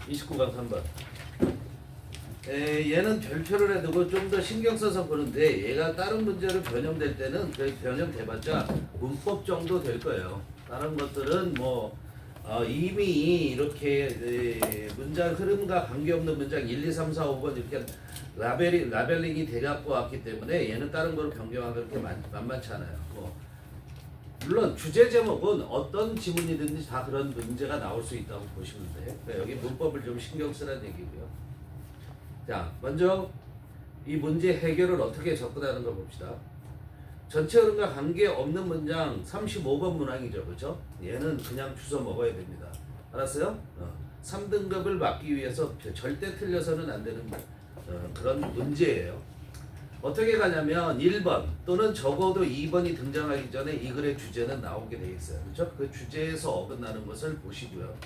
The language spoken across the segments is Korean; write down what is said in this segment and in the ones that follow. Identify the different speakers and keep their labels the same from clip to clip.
Speaker 1: 29강 3번. 얘는 별표를 해두고 좀 더 신경 써서 보는데 얘가 다른 문제로 변형될 때는 그 변형돼봤자 문법 정도 될 거예요. 다른 것들은 뭐 이미 이렇게 문장 흐름과 관계없는 문장 1, 2, 3, 4, 5번 이렇게 라벨링이 돼갖고 왔기 때문에 얘는 다른 거로 변경하기 그렇게 만만치 않아요. 물론 주제 제목은 어떤 지문이든지 다 그런 문제가 나올 수 있다고 보시면 돼요. 그러니까 여기 문법을 좀 신경 쓰라는 얘기고요. 자, 먼저 이 문제 해결을 어떻게 접근하는 걸 봅시다. 전체 흐름과 관계없는 문장 35번 문항이죠. 그렇죠? 얘는 그냥 주워 먹어야 됩니다. 알았어요? 3등급을 받기 위해서 절대 틀려서는 안 되는 그런 문제예요. 어떻게 가냐면 1번 또는 적어도 2번이 등장하기 전에 이 글의 주제는 나오게 돼 있어요. 그렇죠? 그 주제에서 어긋나는 것을 보시고요.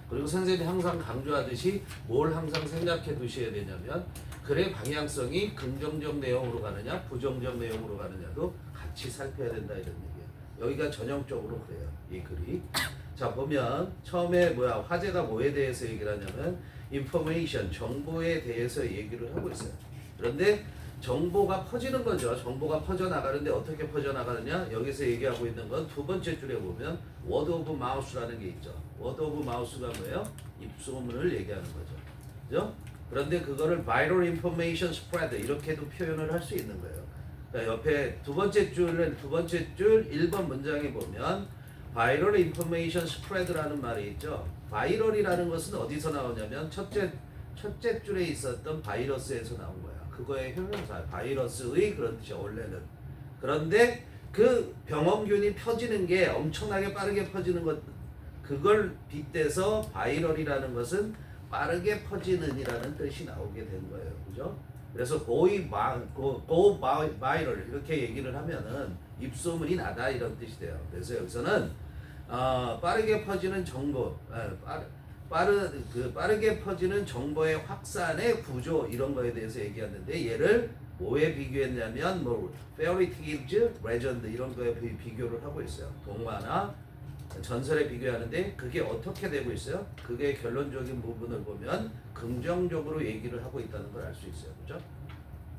Speaker 1: 그리고 선생님이 항상 강조하듯이 뭘 항상 생각해 두셔야 되냐면 글의 방향성이 긍정적 내용으로 가느냐 부정적 내용으로 가느냐도 같이 살펴야 된다 이런 얘기예요. 여기가 전형적으로 그래요. 이 글이. 자, 보면 처음에 화제가 뭐에 대해서 얘기를 하냐면 information, 정보에 대해서 얘기를 하고 있어요. 그런데 정보가 퍼지는 거죠. 정보가 퍼져나가는데 어떻게 퍼져나가느냐? 여기서 얘기하고 있는 건 두 번째 줄에 보면 word of mouth라는 게 있죠. word of mouth가 뭐예요? 입소문을 얘기하는 거죠. 그죠? 그런데 그거를 viral information spread 이렇게도 표현을 할 수 있는 거예요. 그러니까 옆에 두 번째 줄 1번 문장에 보면 viral information spread라는 말이 있죠. 바이럴이라는 것은 어디서 나오냐면 첫째 줄에 있었던 바이러스에서 나온 거예요. 그거의 형용사, 바이러스의 그런 뜻이야 원래는. 그런데 그 병원균이 퍼지는 게 엄청나게 빠르게 퍼지는 것, 그걸 빗대서 바이럴이라는 것은 빠르게 퍼지는이라는 뜻이 나오게 된 거예요. 그죠? 그래서 go viral 이렇게 얘기를 하면은 입소문이 나다 이런 뜻이 돼요. 그래서 여기서는 빠르게 퍼지는 정보, 빠르게 퍼지는 정보의 확산의 구조 이런 거에 대해서 얘기했는데 얘를 뭐에 비교했냐면 fairy tales, legend 이런 거에 비교를 하고 있어요. 동화나 전설에 비교하는데 그게 어떻게 되고 있어요? 그게 결론적인 부분을 보면 긍정적으로 얘기를 하고 있다는 걸 알 수 있어요. 그죠?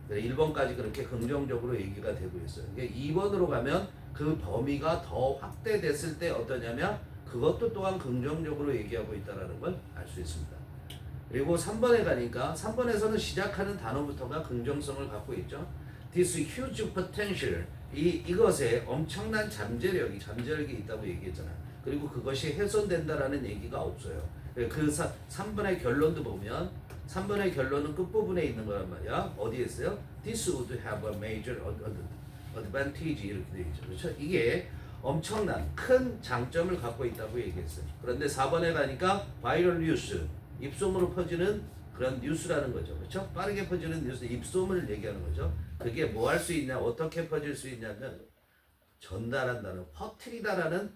Speaker 1: 1번까지 그렇게 긍정적으로 얘기가 되고 있어요. 2번으로 가면 그 범위가 더 확대됐을 때 어떠냐면 그것도 또한 긍정적으로 얘기하고 있다는 걸 알 수 있습니다. 그리고 3번에 가니까 3번에서는 시작하는 단어부터가 긍정성을 갖고 있죠. This huge potential 이것에 엄청난 잠재력이 있다고 얘기했잖아요. 그리고 그것이 훼손된다라는 얘기가 없어요. 그 3번의 결론도 보면 3번의 결론은 끝부분에 있는 거란 말이야. 어디에 있어요? This would have a major advantage 이렇게 되어 있죠. 그렇죠? 이게 엄청난 큰 장점을 갖고 있다고 얘기했어요. 그런데 4번에 가니까 바이럴 뉴스, 입소문으로 퍼지는 그런 뉴스라는 거죠. 그렇죠? 빠르게 퍼지는 뉴스, 입소문을 얘기하는 거죠. 그게 뭐 할 수 있냐, 어떻게 퍼질 수 있냐면 전달한다는, 퍼트리다라는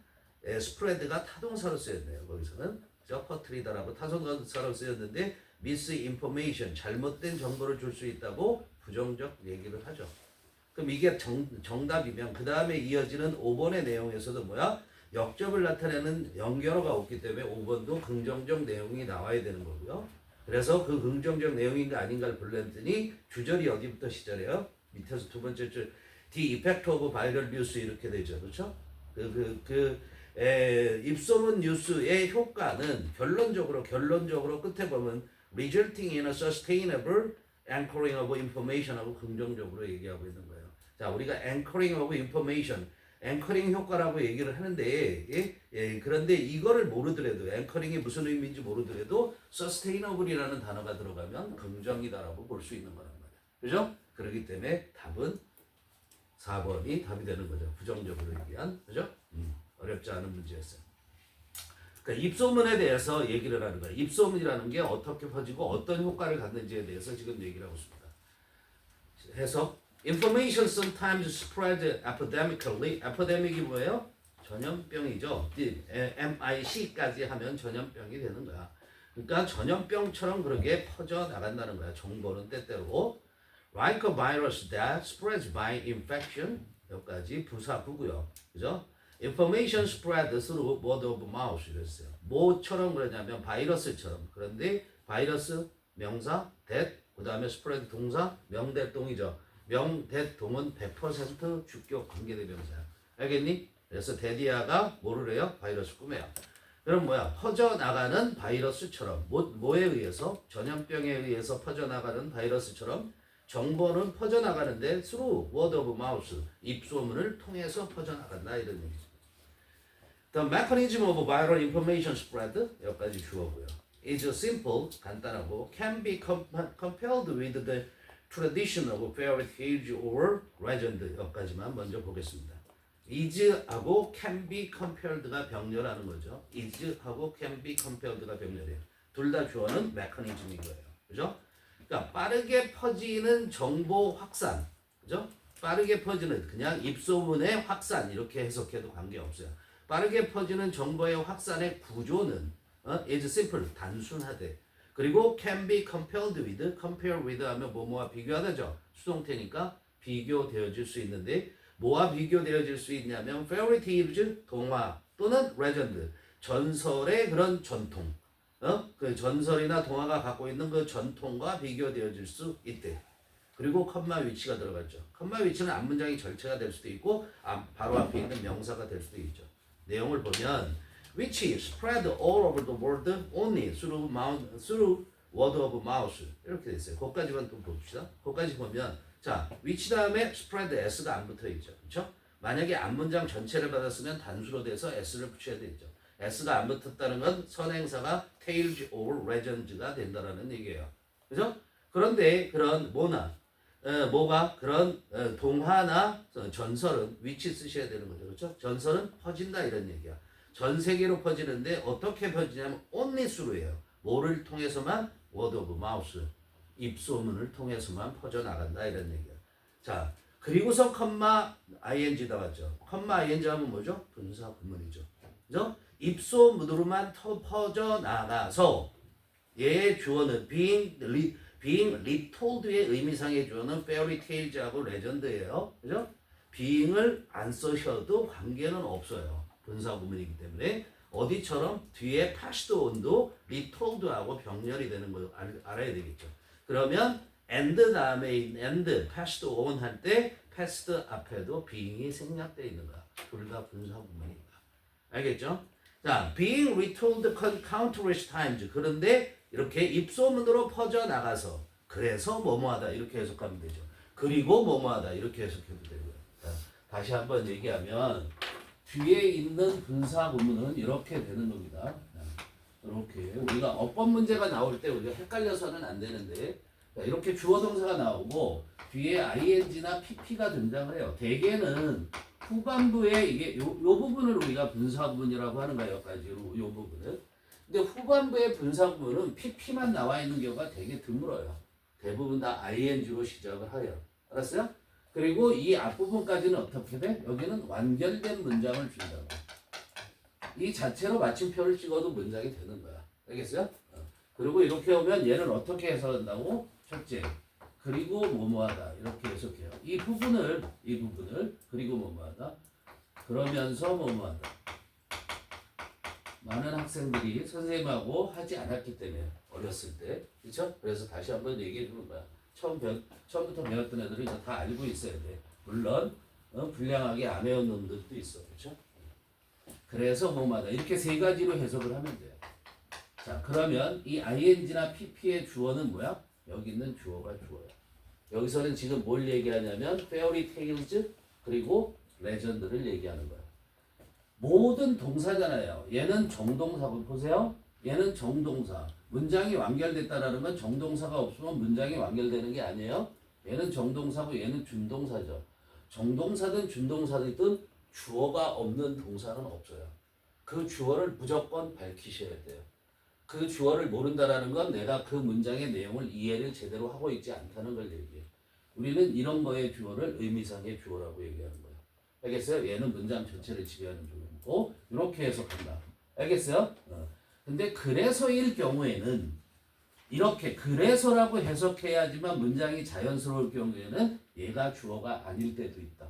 Speaker 1: 스프레드가 타동사로 쓰였네요. 거기서는 그렇죠? 퍼트리다라고 타동사로 쓰였는데 misinformation, 잘못된 정보를 줄 수 있다고 부정적 얘기를 하죠. 그럼 이게 정답이면 그 다음에 이어지는 5번의 내용에서도 역접을 나타내는 연결어가 없기 때문에 5번도 긍정적 내용이 나와야 되는 거고요. 그래서 그 긍정적 내용인가 아닌가를 불렀더니 주절이 어디부터 시작해요? 밑에서 두 번째 줄 The effect of viral news 이렇게 되죠. 그렇죠? 입소문 뉴스의 효과는 결론적으로 끝에 보면 resulting in a sustainable anchoring of information하고 긍정적으로 얘기하고 있는 거예요. 자, 우리가 anchoring of information, 앵커링 효과라고 얘기를 하는데, 그런데 이거를 모르더라도, 앵커링이 무슨 의미인지 모르더라도 sustainable이라는 단어가 들어가면 긍정이다라고 볼 수 있는 거란 말이에요. 그죠? 그렇기 때문에 답은 4번이 답이 되는 거죠. 부정적으로 얘기한, 그죠? 어렵지 않은 문제였어요. 그러니까 입소문에 대해서 얘기를 하는 거예요. 입소문이라는 게 어떻게 퍼지고 어떤 효과를 갖는지에 대해서 지금 얘기를 하고 있습니다. 해석. Information sometimes spread epidemically. epidemic이 뭐예요? 전염병이죠. MIC까지 하면 전염병이 되는 거야. 그러니까 전염병처럼 그렇게 퍼져 나간다는 거야. 정보는 때때로. Like a virus that spreads by infection. 여기까지 부사구고요. 그죠? Information spread through word of mouth 이랬어요. 뭐처럼 그러냐면 바이러스처럼. 그런데 바이러스 명사 that 그 다음에 spread 동사 명대동이죠. 명대동은 100% 주격 관계대명사야. 알겠니? 그래서 데디아가 뭐를 해요? 바이러스 꾸며요. 그럼 뭐야? 퍼져나가는 바이러스처럼 뭐에 의해서? 전염병에 의해서 퍼져나가는 바이러스처럼 정보는 퍼져나가는데 through word of mouth 입소문을 통해서 퍼져나간다 이런 얘기죠. The mechanism of viral information spread 여기까지 주어고요. is simple 간단하고 can be compared with the tradition of fairy tales or legend 여기까지만 먼저 보겠습니다. is하고 can be compared가 병렬하는 거죠. is하고 can be compared가 병렬이에요. 둘 다 주어는 mechanism인 거예요. 그죠? 그러니까 빠르게 퍼지는 정보 확산, 그죠? 빠르게 퍼지는 그냥 입소문의 확산 이렇게 해석해도 관계없어요. 빠르게 퍼지는 정보의 확산의 구조는 is simple 단순하대. 그리고 can be compared with, compare with 하면 뭐뭐와 비교하다죠. 수동태니까 비교되어질 수 있는데 뭐와 비교되어질 수 있냐면 fairy tales 동화 또는 legend 전설의 그런 전통. 그 전설이나 동화가 갖고 있는 그 전통과 비교되어질 수 있대. 그리고 컴마 위치가 들어갔죠. 컴마 위치는 앞문장이 절체가 될 수도 있고 바로 앞에 있는 명사가 될 수도 있죠. 내용을 보면 which spread all over the world only through word of mouth 이렇게 됐어요. 거기까지만 또 봅시다. 거기까지 보면 자 which 다음에 spread s가 안 붙어 있죠. 그렇죠? 만약에 앞문장 전체를 받았으면 단수로 돼서 s를 붙여야 되죠. s가 안 붙었다는 건 선행사가 tales or legends가 된다라는 얘기예요. 그죠? 그런데 그런 뭐가 그런 동화나 전설은 which 쓰셔야 되는 거죠. 그렇죠? 전설은 퍼진다 이런 얘기야. 전 세계로 퍼지는데 어떻게 퍼지냐면 only through예요. 뭐를 통해서만? word of mouth. 입소문을 통해서만 퍼져나간다 이런 얘기야. 자, 그리고서 컴마 ing 나왔죠. 컴마 ing 하면 뭐죠? 분사 구문이죠. 그죠? 입소문으로만 퍼져나가서 얘의 주어는 being retold의 의미상의 주어는 fairy tales하고 legend예요. 그죠? being을 안 쓰셔도 관계는 없어요. 분사 구문이기 때문에 어디처럼 뒤에 past on도 retold하고 병렬이 되는 걸 알아야 되겠죠. 그러면 and 다음에 and past on 할 때 past 앞에도 being이 생략되어 있는 거야. 둘 다 분사 구문이니까. 알겠죠? 자, being retold countless times. 그런데 이렇게 입소문으로 퍼져나가서 그래서 뭐뭐하다 이렇게 해석하면 되죠. 그리고 뭐뭐하다 이렇게 해석해도 되고요. 자, 다시 한번 얘기하면 뒤에 있는 분사 구문은 이렇게 되는 겁니다. 이렇게 우리가 어법 문제가 나올 때 우리가 헷갈려서는 안 되는데 자, 이렇게 주어 동사가 나오고 뒤에 ing나 pp가 등장을 해요. 대개는 후반부에 이게 요 부분을 우리가 분사 구문이라고 하는 거예요. 여기까지 요 부분은. 근데 후반부의 분사 구문은 pp만 나와 있는 경우가 되게 드물어요. 대부분 다 ing로 시작을 해요. 알았어요? 그리고 이 앞부분까지는 어떻게 돼? 여기는 완결된 문장을 준다고. 이 자체로 마침표를 찍어도 문장이 되는 거야. 알겠어요? 그리고 이렇게 오면 얘는 어떻게 해석한다고? 첫째, 그리고 뭐뭐하다 이렇게 해석해요. 이 부분을 그리고 뭐뭐하다 그러면서 뭐뭐하다. 많은 학생들이 선생님하고 하지 않았기 때문에 어렸을 때, 그렇죠? 그래서 다시 한번 얘기해 주는 거야. 처음부터 배웠던 애들은 이제 다 알고 있어야 돼. 물론 불량하게 안 외운 놈들도 있어, 그렇죠? 그래서 뭐뭐하다 이렇게 세 가지로 해석을 하면 돼요. 자, 그러면 이 ing나 pp의 주어는 뭐야? 여기 있는 주어가 주어야. 여기서는 지금 뭘 얘기하냐면 fairy tales 그리고 legend를 얘기하는 거야. 모든 동사잖아요. 얘는 정동사고 보세요. 얘는 정동사. 문장이 완결됐다라는 건 정동사가 없으면 문장이 완결되는 게 아니에요. 얘는 정동사고 얘는 준동사죠. 정동사든 준동사든 주어가 없는 동사는 없어요. 그 주어를 무조건 밝히셔야 돼요. 그 주어를 모른다라는 건 내가 그 문장의 내용을 이해를 제대로 하고 있지 않다는 걸 얘기해요. 우리는 이런 거의 주어를 의미상의 주어라고 얘기하는 거예요. 알겠어요? 얘는 문장 전체를 지배하는 주어고 이렇게 해석한다. 알겠어요? 근데 그래서일 경우에는 이렇게 그래서라고 해석해야지만 문장이 자연스러울 경우에는 얘가 주어가 아닐 때도 있다.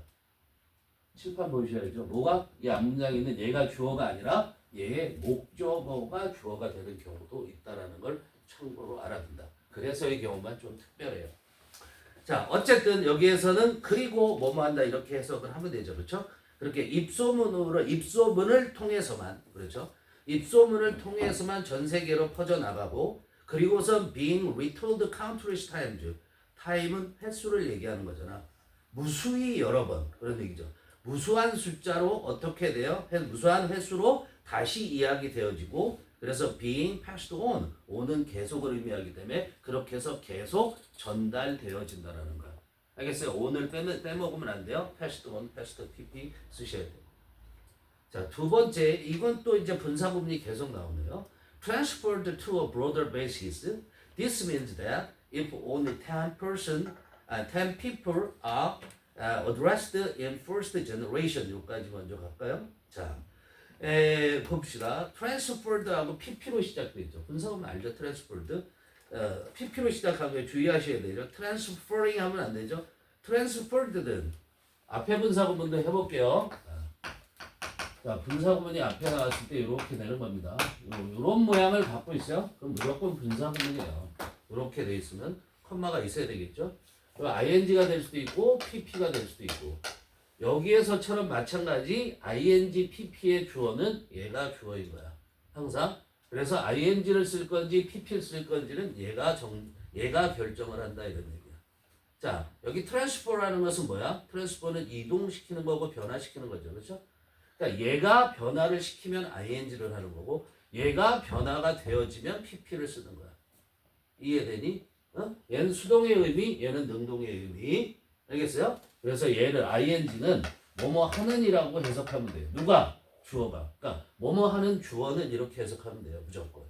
Speaker 1: 칠판 보셔야죠. 뭐가? 이 앞문장에 있는 얘가 주어가 아니라 얘의 목적어가 주어가 되는 경우도 있다라는 걸 참고 통보로 알아둔다. 그래서의 경우만 좀 특별해요. 자, 어쨌든 여기에서는 그리고 뭐뭐 한다 이렇게 해석을 하면 되죠. 그렇죠? 그렇게 입소문을 통해서만, 그렇죠? 입소문을 통해서만 전 세계로 퍼져나가고, 그리고선 being retold countless times. 타임은 횟수를 얘기하는 거잖아. 무수히 여러 번, 그런 얘기죠. 무수한 숫자로 어떻게 돼요? 무수한 횟수로 다시 이야기되어지고, 그래서 being passed on, on은 계속을 의미하기 때문에 그렇게 해서 계속 전달되어진다라는 거야. 알겠어요? on을 빼먹으면 안 돼요. passed on, passed pp 쓰셔야 돼요. 자, 두 번째, 이건 또 이제 분사 구문이 계속 나오네요. transferred to a broader basis. This means that if only 10 people are addressed in first generation. 여기까지 먼저 갈까요? 자, 봅시다. transferred하고 pp로 시작되죠. 분사구문 알죠? transferred. pp로 시작하면 주의하셔야 되죠. transferring 하면 안 되죠. transferred는 앞에 분사구문도 해볼게요. 자, 분사구문이 앞에 나왔을 때 이렇게 되는 겁니다. 이런 모양을 갖고 있어요. 그럼 무조건 분사구문이에요. 이렇게 돼 있으면 컴마가 있어야 되겠죠. ing가 될 수도 있고 pp가 될 수도 있고, 여기에서처럼 마찬가지 ing, pp의 주어는 얘가 주어인 거야. 항상. 그래서 ing를 쓸 건지 pp를 쓸 건지는 얘가 결정을 한다 이런 얘기야. 자, 여기 transfer라는 것은 뭐야? transfer는 이동시키는 거고 변화시키는 거죠. 그렇죠? 그러니까 얘가 변화를 시키면 ing를 하는 거고, 얘가 변화가 되어지면 pp를 쓰는 거야. 이해되니? 얘는 수동의 의미, 얘는 능동의 의미. 알겠어요? 그래서 얘를 ing는 뭐뭐 하는이라고 해석하면 돼요. 누가? 주어가. 그러니까 뭐뭐 하는 주어는 이렇게 해석하면 돼요. 무조건.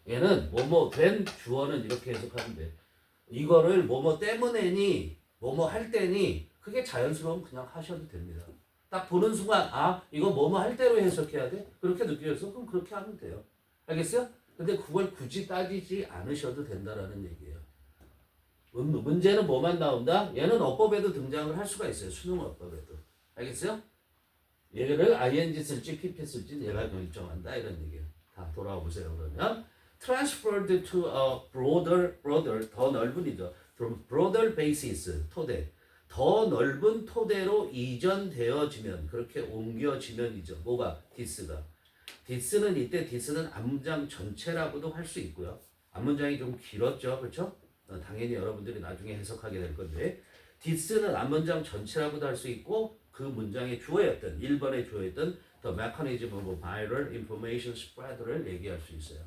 Speaker 1: 얘는 뭐뭐 된 주어는 이렇게 해석하면 돼요. 이거를 뭐뭐 때문에니, 뭐뭐 할 때니, 그게 자연스러우면 그냥 하셔도 됩니다. 딱 보는 순간, 아, 이거 뭐뭐 할 때로 해석해야 돼? 그렇게 느껴져서 그럼 그렇게 하면 돼요. 알겠어요? 근데 그걸 굳이 따지지 않으셔도 된다라는 얘기예요. 문제는 뭐만 나온다? 얘는 어법에도 등장을 할 수가 있어요. 수능 어법에도. 알겠어요? 얘를 ing 쓸지 pp 쓸지 얘가 결정한다 이런 얘기예요. 다 돌아와 보세요. 그러면 transferred to a broader 더 넓은이죠. from broader basis 토대. 더 넓은 토대로 이전되어지면, 그렇게 옮겨지면이죠. 뭐가? this가. this는 앞문장 전체라고도 할 수 있고요. 앞문장이 좀 길었죠. 그렇죠? 당연히 여러분들이 나중에 해석하게 될 건데, this는 앞문장 전체라고도 할 수 있고, 그 문장의 주어였던 1번의 주어였던 the mechanism of viral information spread를 얘기할 수 있어요.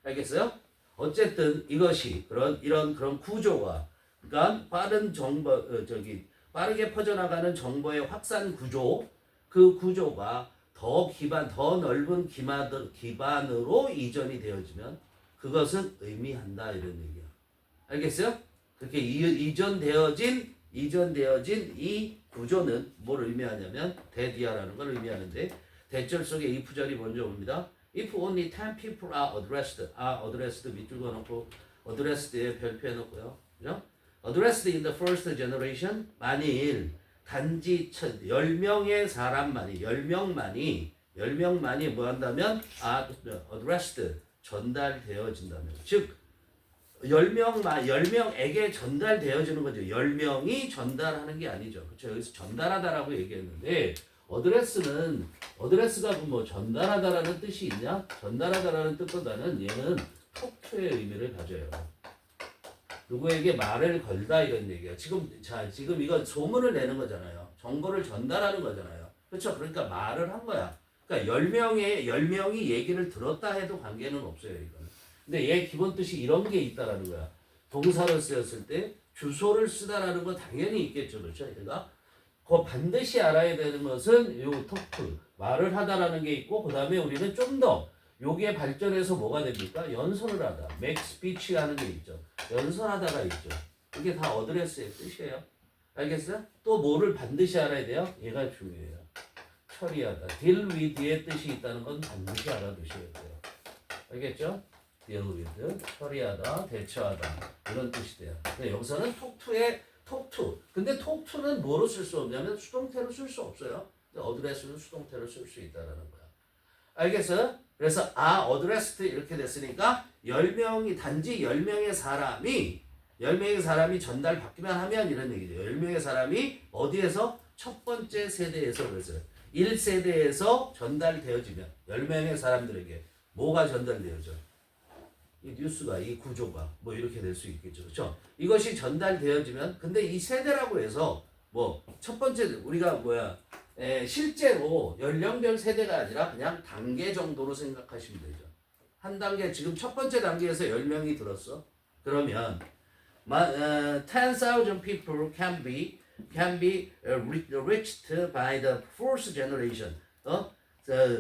Speaker 1: 알겠어요? 어쨌든 이것이 그런 구조가, 그러니까 빠르게 퍼져나가는 정보의 확산 구조, 그 구조가 더 넓은 기반으로 이전이 되어지면 그것은 의미한다 이런 얘기야. 알겠어요? 그렇게 이전되어진 이 구조는 뭘 의미하냐면 대디아라는 걸 의미하는데, 대절 속에 if절이 먼저 옵니다. If only 10 people are addressed 밑줄 그어놓고 addressed에 별표해 놓고요. 그죠? addressed in the first generation, 만일 단지 10명의 사람만이 10명만이 뭐 한다면 addressed 전달되어진다면, 즉 10명에게 전달되어지는 거죠. 10명이 전달하는 게 아니죠. 그렇죠? 여기서 전달하다라고 얘기했는데, 어드레스가 뭐 전달하다라는 뜻이 있냐? 전달하다라는 뜻보다는 얘는 톡투의 의미를 가져요. 누구에게 말을 걸다 이런 얘기야. 지금 이거 소문을 내는 거잖아요. 정보를 전달하는 거잖아요. 그렇죠? 그러니까 말을 한 거야. 그러니까 10명이 얘기를 들었다 해도 관계는 없어요, 이거는. 근데 얘 기본 뜻이 이런 게 있다라는 거야. 동사로 쓰였을 때 주소를 쓰다라는 건 당연히 있겠죠. 그렇죠? 얘가 반드시 알아야 되는 것은 요 톡투, 말을 하다라는 게 있고, 그 다음에 우리는 좀 더 여기에 발전해서 뭐가 됩니까? 연설을 하다, make speech 하는 게 있죠. 연설하다가 있죠. 이게 다 어드레스의 뜻이에요. 알겠어요? 또 뭐를 반드시 알아야 돼요? 얘가 중요해요. 처리하다, deal with의 뜻이 있다는 건 반드시 알아두셔야 돼요. 알겠죠? deal with, 처리하다, 대처하다 이런 뜻이 돼요. 근데 여기서는 톡투. 근데 톡투는 뭐로 쓸 수 없냐면 수동태로 쓸 수 없어요. 어드레스는 수동태로 쓸 수 있다라는 거야. 알겠어요? 그래서 addressed 이렇게 됐으니까 10명이 단지 10명의 사람이 전달받기만 하면 이런 얘기죠. 10명의 사람이 어디에서 첫 번째 세대에서 그랬어요. 1세대에서 전달되어지면 10명의 사람들에게 뭐가 전달되어져? 이 뉴스가 이 구조가 뭐 이렇게 될 수 있겠죠. 그렇죠? 이것이 전달되어지면 근데 이 세대라고 해서 뭐 첫 번째 우리가 실제로 연령별 세대가 아니라 그냥 단계 정도로 생각하시면 되죠. 한 단계 지금 첫 번째 단계에서 10명이 들었어. 그러면 10,000 people can be reached by the fourth generation.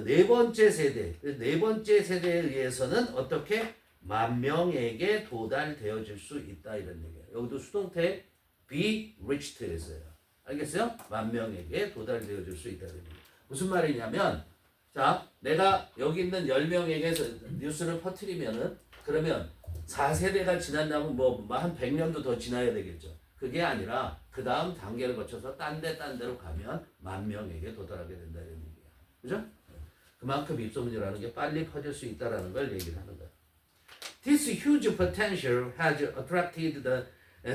Speaker 1: 네 번째 세대에 의해서는 어떻게 10,000명에게 도달되어질 수 있다 이런 얘기예요. 여기도 수동태 be reached 했어요. 알겠어요? 10,000명에게 도달되어질 수 있다는 얘기예요. 무슨 말이냐면 자, 내가 여기 있는 10명에게 뉴스를 퍼뜨리면은 그러면 4세대가 지난다면 한 100년도 더 지나야 되겠죠. 그게 아니라 그 다음 단계를 거쳐서 딴 데로 가면 10,000명에게 도달하게 된다 이런 얘기예요. 그죠? 그만큼 입소문이라는 게 빨리 퍼질 수 있다라는 걸 얘기를 하는 거예요. This huge potential has attracted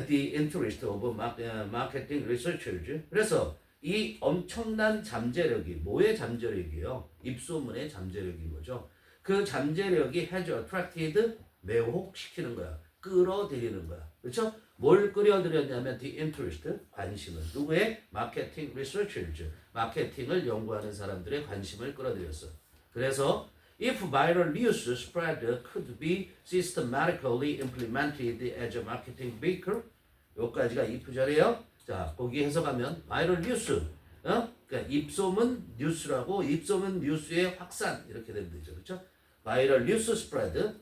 Speaker 1: the interest of marketing researchers. 그래서 이 엄청난 잠재력이 뭐의 잠재력이에요? 입소문의 잠재력인 거죠. 그 잠재력이 has attracted 매혹시키는 거야. 끌어들이는 거야. 그렇죠? 뭘 끌어들였냐면 the interest 관심을 누구의? 마케팅 researchers 마케팅을 연구하는 사람들의 관심을 끌어들였어. 그래서 if viral news spread could be systematically implemented as a marketing vehicle 여기까지가 if절이에요. 자, 거기 해석하면 viral news 그러니까 입소문 뉴스라고 입소문 뉴스의 확산 이렇게 되면 되죠. 그렇죠? viral news spread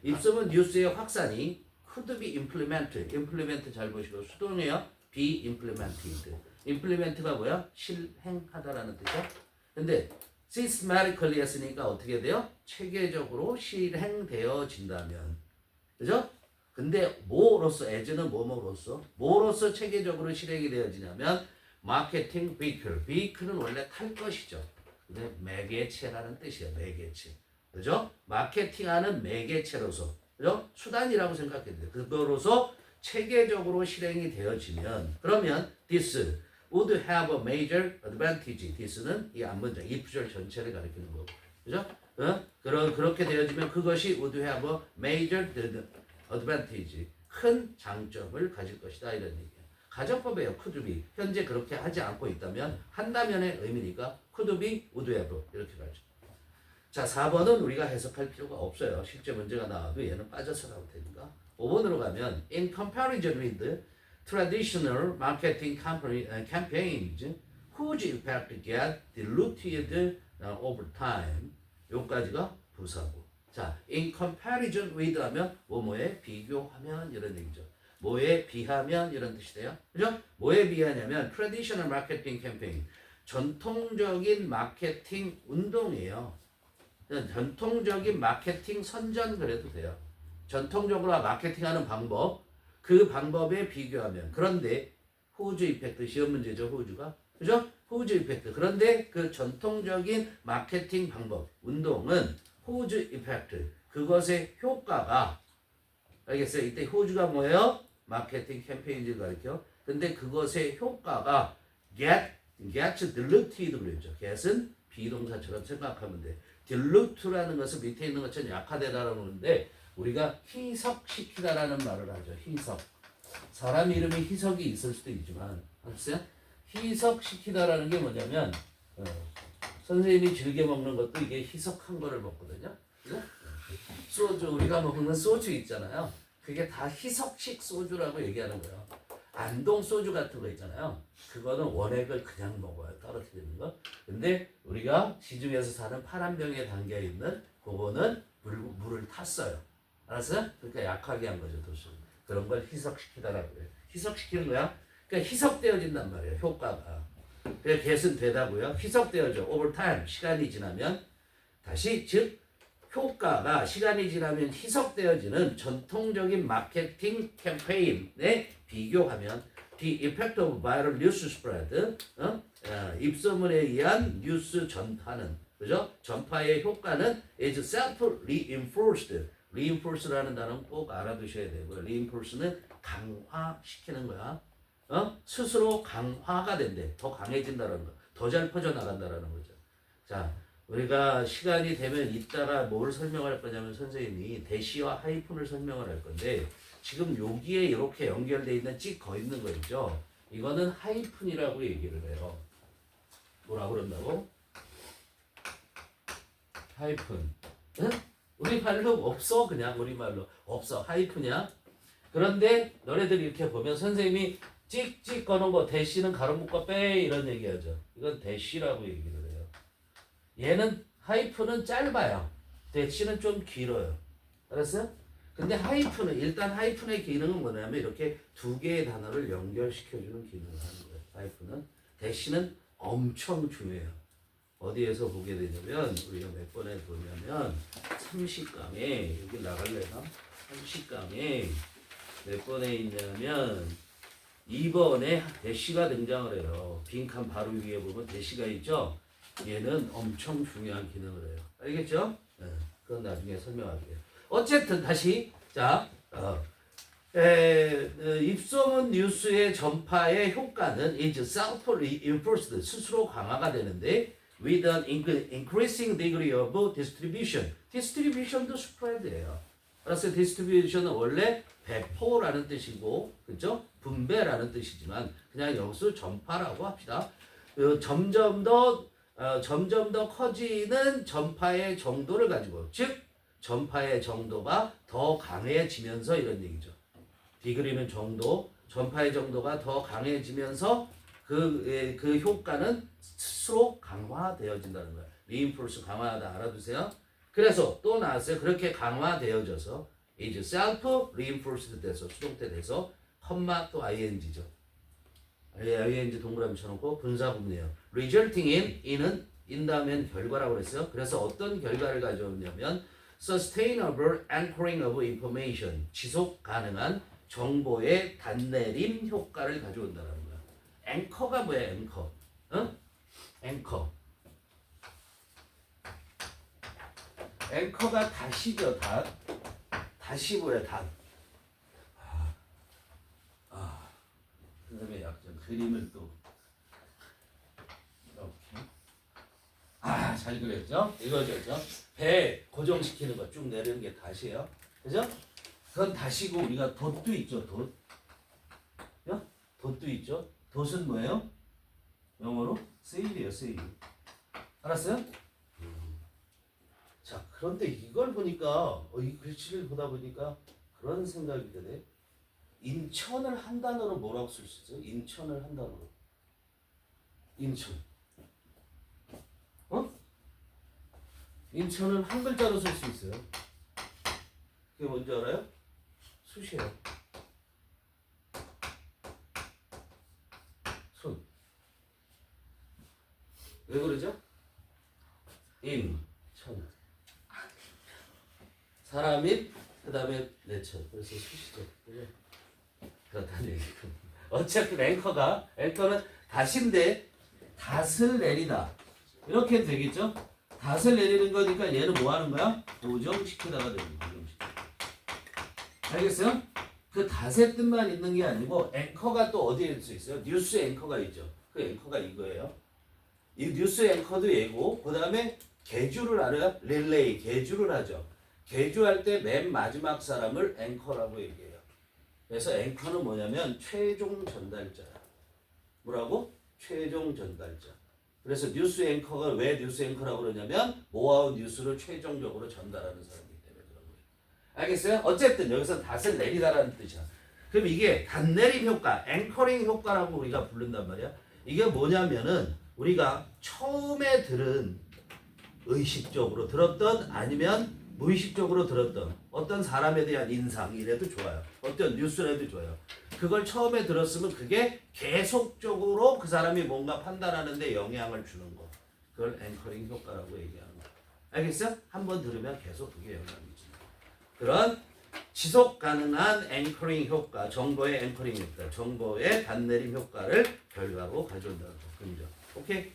Speaker 1: 입소문 뉴스의 확산이 could be implement 잘 보시고 수동이에요. be implemented. implement가 뭐야? 실행하다라는 뜻이야. 근데 systematically 했으니까 어떻게 돼요? 체계적으로 실행되어진다면. 그죠? 근데 뭐로서 as는 뭐로서 체계적으로 실행이 되어지냐면 마케팅 vehicle은 원래 탈 것이죠. 근데 매개체라는 뜻이야. 매개체. 그죠? 마케팅하는 매개체로서 그죠? 수단이라고 생각해야 돼요. 그거로서 체계적으로 실행이 되어지면 그러면 this would have a major advantage. this는 이 앞문장, if절 전체를 가리키는 거고. 그죠? 그렇게 되어지면 그것이 would have a major advantage. 큰 장점을 가질 것이다 이런 얘기예요. 가정법이에요. could be. 현재 그렇게 하지 않고 있다면 한다면의 의미니까 could be, would have 이렇게 가죠. 자, 4번은 우리가 해석할 필요가 없어요. 실제 문제가 나와도 얘는 빠져서 나올 테니까. 5번으로 가면 in comparison with traditional marketing campaigns whose impact get diluted over time. 여기까지가 부사고. 자, in comparison with 하면 뭐에 비교하면 이런 얘기죠. 뭐에 비하면 이런 뜻이 돼요. 그죠? 뭐에 비하냐면 traditional marketing campaign. 전통적인 마케팅 운동이에요. 전통적인 마케팅 선전 그래도 돼요. 전통적으로 마케팅하는 방법 그 방법에 비교하면 그런데 후즈 이펙트 시험 문제죠. 후즈가 그죠? 후즈 이펙트 그런데 그 전통적인 마케팅 방법 운동은 후즈 이펙트 그것의 효과가 알겠어요? 이때 후즈가 뭐예요? 마케팅 캠페인을 가리켜. 근데 그것의 효과가 gets diluted 그랬죠. get은 비동사처럼 생각하면 돼. dilute라는 것은 밑에 있는 것처럼 약화되다라는 건데 우리가 희석시키다라는 말을 하죠. 희석. 사람 이름이 희석이 있을 수도 있지만 알았어요? 희석시키다라는 게 뭐냐면 선생님이 즐겨 먹는 것도 이게 희석한 거를 먹거든요. 그죠? 소주 우리가 먹는 소주 있잖아요. 그게 다 희석식 소주라고 얘기하는 거예요. 안동 소주 같은 거 있잖아요. 그거는 원액을 그냥 먹어요. 떨어뜨리는 거. 근데 우리가 시중에서 사는 파란 병에 담겨 있는 그거는 물을 탔어요. 알았어요? 그러니까 약하게 한 거죠. 도수. 그런 걸 희석시키다라고 해요. 희석시키는 거야. 그러니까 희석되어진단 말이에요. 효과가. 그래서 get은 되다고요. 희석되어져. over time. 시간이 지나면 다시 즉 효과가 시간이 지나면 희석되어지는 전통적인 마케팅 캠페인에 비교하면 the effect of viral news spread 입소문에 의한 뉴스 전파는 그죠? 전파의 효과는 is self-reinforced reinforce라는 단어는 꼭 알아두셔야 되고요. reinforce는 강화시키는 거야. 스스로 강화가 된대. 더 강해진다는 거. 더 잘 퍼져나간다라는 거죠. 자, 우리가 시간이 되면 이따가 뭘 설명할 거냐면 선생님이 대시와 하이픈을 설명을 할 건데 지금 여기에 이렇게 연결되어 있는 찍혀 있는 거 있죠. 이거는 하이픈이라고 얘기를 해요. 뭐라고 그런다고? 하이픈. 응? 우리말로 없어. 그냥 우리말로 없어. 하이픈이야. 그런데 너네들이 이렇게 보면 선생님이 찍찍 거는 거 대시는 가로 묶어 빼 이런 얘기하죠. 이건 대시라고 얘기를 해요. 얘는 하이픈은 짧아요. 대시는 좀 길어요. 알았어요? 근데 하이픈은 일단 하이픈의 기능은 뭐냐면 이렇게 두 개의 단어를 연결시켜주는 기능을 하는 거예요. 하이픈은 대시는 엄청 중요해요. 어디에서 보게 되냐면 우리가 몇 번에 보냐면 30강에 여기 나갈래나? 30강에 몇 번에 있냐면 2번에 대시가 등장을 해요. 빈칸 바로 위에 보면 대시가 있죠. 얘는 엄청 중요한 기능을 해요. 알겠죠? 네, 그건 나중에 설명할게요. 어쨌든 다시 자 입소문 뉴스의 전파의 효과는 is self-reinforced 스스로 강화가 되는데 with an increasing degree of distribution. distribution도 spread예요. 알았어요? distribution은 원래 배포라는 뜻이고, 그죠? 분배라는 뜻이지만 그냥 여기서 전파라고 합시다. 점점 더 커지는 전파의 정도를 가지고, 즉 전파의 정도가 더 강해지면서 이런 얘기죠. 디그리는 정도, 전파의 정도가 더 강해지면서 그 효과는 스스로 강화되어진다는 거예요. reinforce 강화하다 알아두세요. 그래서 또 나왔어요. 그렇게 강화되어져서 is self-reinforced 돼서 수동태 돼서 컴마 또 ing죠. ing 동그라미 쳐놓고 분사구문이에요. resulting in은 in 다음엔 결과라고 그랬어요. 그래서 어떤 결과를 가져오냐면 sustainable anchoring of information 지속 가능한 정보의 단내림 효과를 가져온다는 거야. 앵커가 뭐야? 앵커. 앵커. 앵커가 닷이죠. 닷. 닷이 뭐야? 닷. 그다음에 약간 그림을 또 이렇게. 잘 그렸죠? 이거죠. 배 고정시키는 거 쭉 내리는 게 닷이에요. 그죠? 그건 닷이고 우리가 돛도 있죠. 돛. 돛도 있죠. 돛은 뭐예요? 영어로 세일이에요. 세일. 알았어요? 자, 그런데 이걸 보니까 이 글씨를 보다 보니까 그런 생각이 드네. 인천을 한 단어로 뭐라고 쓸 수 있어요? 인천을 한 단어로. 인천. 인천을 한 글자로 쓸 수 있어요. 그게 뭔지 알아요? 숫이에요. 숫. 왜 그러죠? 천. 사람인 그 다음에 내천. 그래서 숫이죠. 그렇다는 얘기고. 어쨌든 앵커는 닷인데 닷을 내리다. 이렇게 되겠죠? 닷을 내리는 거니까 얘는 뭐 하는 거야? 고정시키다가 되는 거야. 알겠어요? 그 닷의 뜻만 있는 게 아니고 앵커가 또 어디에 있을 수 있어요? 뉴스 앵커가 있죠. 그 앵커가 이거예요. 이 뉴스 앵커도 얘고 그 다음에 개주를 알아요? 릴레이 개주를 하죠. 개주할 때 맨 마지막 사람을 앵커라고 얘기해요. 그래서 앵커는 뭐냐면 최종 전달자야. 뭐라고? 최종 전달자. 그래서 뉴스 앵커가 왜 뉴스 앵커라고 그러냐면 모아온 뉴스를 최종적으로 전달하는 사람이기 때문에 그런 거예요. 알겠어요? 어쨌든 여기서 닷을 내리다라는 뜻이야. 그럼 이게 닷내림 효과, 앵커링 효과라고 우리가 부른단 말이야. 이게 뭐냐면은 우리가 처음에 들은 의식적으로 들었던 아니면 무의식적으로 들었던 어떤 사람에 대한 인상 이래도 좋아요. 어떤 뉴스라도 좋아요. 그걸 처음에 들었으면 그게 계속적으로 그 사람이 뭔가 판단하는데 영향을 주는 거. 그걸 앵커링 효과라고 얘기하는 거예요. 알겠어요? 한번 들으면 계속 그게 영향을 주는 그런 지속 가능한 앵커링 효과, 정보의 앵커링 효과, 정보의 단내림 효과를 결과로 가져온다는 거. 그죠? 오케이?